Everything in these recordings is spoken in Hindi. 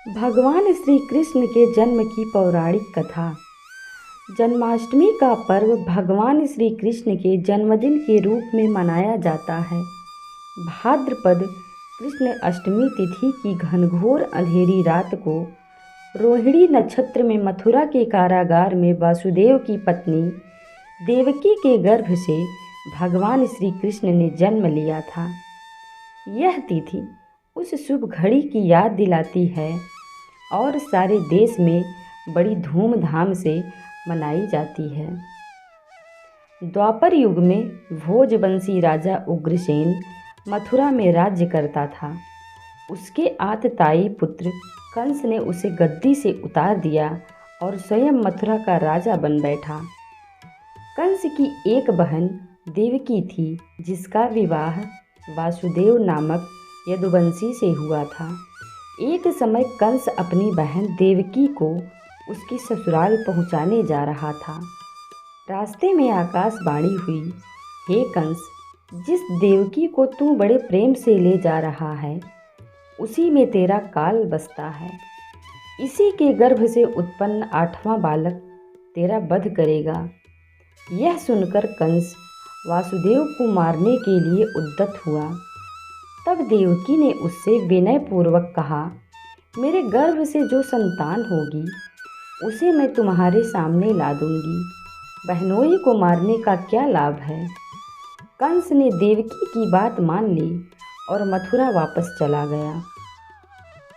भगवान श्री कृष्ण के जन्म की पौराणिक कथा। जन्माष्टमी का पर्व भगवान श्री कृष्ण के जन्मदिन के रूप में मनाया जाता है। भाद्रपद कृष्ण अष्टमी तिथि की घनघोर अंधेरी रात को रोहिणी नक्षत्र में मथुरा के कारागार में वासुदेव की पत्नी देवकी के गर्भ से भगवान श्री कृष्ण ने जन्म लिया था। यह तिथि उस शुभ घड़ी की याद दिलाती है और सारे देश में बड़ी धूमधाम से मनाई जाती है। द्वापर युग में भोजवंशी राजा उग्रसेन मथुरा में राज्य करता था। उसके आतताई पुत्र कंस ने उसे गद्दी से उतार दिया और स्वयं मथुरा का राजा बन बैठा। कंस की एक बहन देवकी थी, जिसका विवाह वासुदेव नामक यदुवंशी से हुआ था। एक समय कंस अपनी बहन देवकी को उसकी ससुराल पहुंचाने जा रहा था। रास्ते में आकाशवाणी हुई, हे कंस, जिस देवकी को तू बड़े प्रेम से ले जा रहा है, उसी में तेरा काल बसता है। इसी के गर्भ से उत्पन्न 8वां बालक तेरा वध करेगा। यह सुनकर कंस वासुदेव को मारने के लिए उद्यत हुआ। तब देवकी ने उससे विनयपूर्वक कहा, मेरे गर्भ से जो संतान होगी उसे मैं तुम्हारे सामने ला दूंगी। बहनोई को मारने का क्या लाभ है। कंस ने देवकी की बात मान ली और मथुरा वापस चला गया।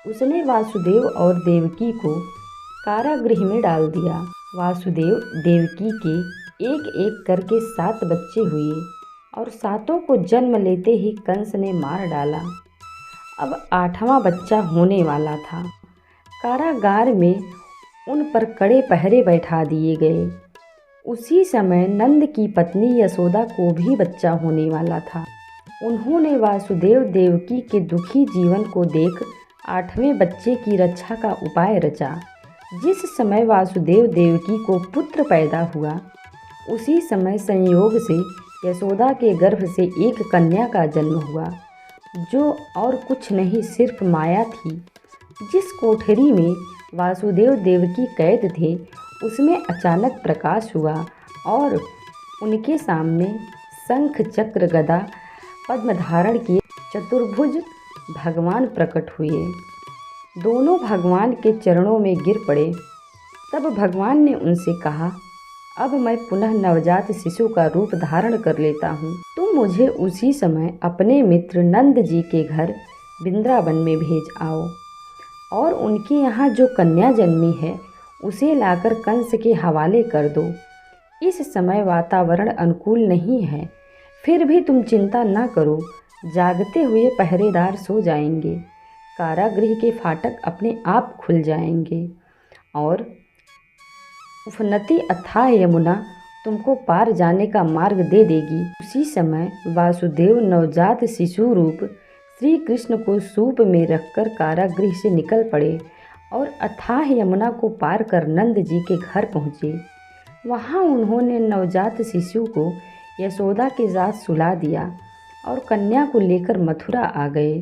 उसने वासुदेव और देवकी को कारागृह में डाल दिया। वासुदेव देवकी के एक एक करके 7 बच्चे हुए और 7 को जन्म लेते ही कंस ने मार डाला। अब 8वां बच्चा होने वाला था। कारागार में उन पर कड़े पहरे बैठा दिए गए। उसी समय नंद की पत्नी यशोदा को भी बच्चा होने वाला था। उन्होंने वासुदेव देवकी के दुखी जीवन को देख 8वें बच्चे की रक्षा का उपाय रचा। जिस समय वासुदेव देवकी को पुत्र पैदा हुआ, उसी समय संयोग से यशोदा के गर्भ से एक कन्या का जन्म हुआ, जो और कुछ नहीं सिर्फ माया थी। जिस कोठरी में वासुदेव देवकी कैद थे, उसमें अचानक प्रकाश हुआ और उनके सामने शंख चक्र गदा पद्म धारण किए चतुर्भुज भगवान प्रकट हुए। दोनों भगवान के चरणों में गिर पड़े। तब भगवान ने उनसे कहा, अब मैं पुनः नवजात शिशु का रूप धारण कर लेता हूँ। तुम मुझे उसी समय अपने मित्र नंद जी के घर वृंदावन में भेज आओ और उनके यहाँ जो कन्या जन्मी है उसे लाकर कंस के हवाले कर दो। इस समय वातावरण अनुकूल नहीं है, फिर भी तुम चिंता न करो, जागते हुए पहरेदार सो जाएंगे। कारागृह के फाटक अपने आप खुल जाएंगे और उफनती अथाह यमुना तुमको पार जाने का मार्ग दे देगी। उसी समय वासुदेव नवजात शिशु रूप श्री कृष्ण को सूप में रखकर कारागृह से निकल पड़े और अथाह यमुना को पार कर नंद जी के घर पहुँचे। वहाँ उन्होंने नवजात शिशु को यशोदा के साथ सुला दिया और कन्या को लेकर मथुरा आ गए।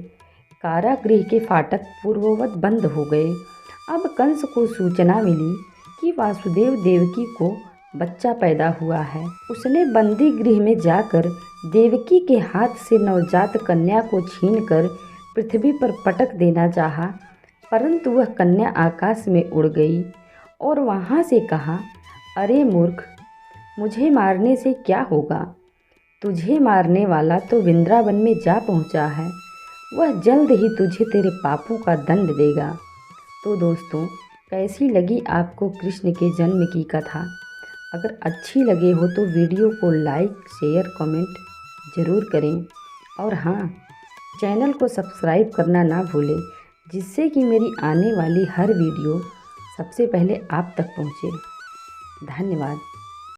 कारागृह के फाटक पूर्ववत बंद हो गए। अब कंस को सूचना मिली कि वासुदेव देवकी को बच्चा पैदा हुआ है। उसने बंदी गृह में जाकर देवकी के हाथ से नवजात कन्या को छीनकर पृथ्वी पर पटक देना चाहा, परंतु वह कन्या आकाश में उड़ गई और वहाँ से कहा, अरे मूर्ख, मुझे मारने से क्या होगा। तुझे मारने वाला तो वृंदावन में जा पहुँचा है, वह जल्द ही तुझे तेरे पापों का दंड देगा। तो दोस्तों, कैसी लगी आपको कृष्ण के जन्म की कथा? अगर अच्छी लगे हो तो वीडियो को लाइक, शेयर, कमेंट ज़रूर करें और हाँ, चैनल को सब्सक्राइब करना ना भूलें, जिससे कि मेरी आने वाली हर वीडियो सबसे पहले आप तक पहुँचे। धन्यवाद।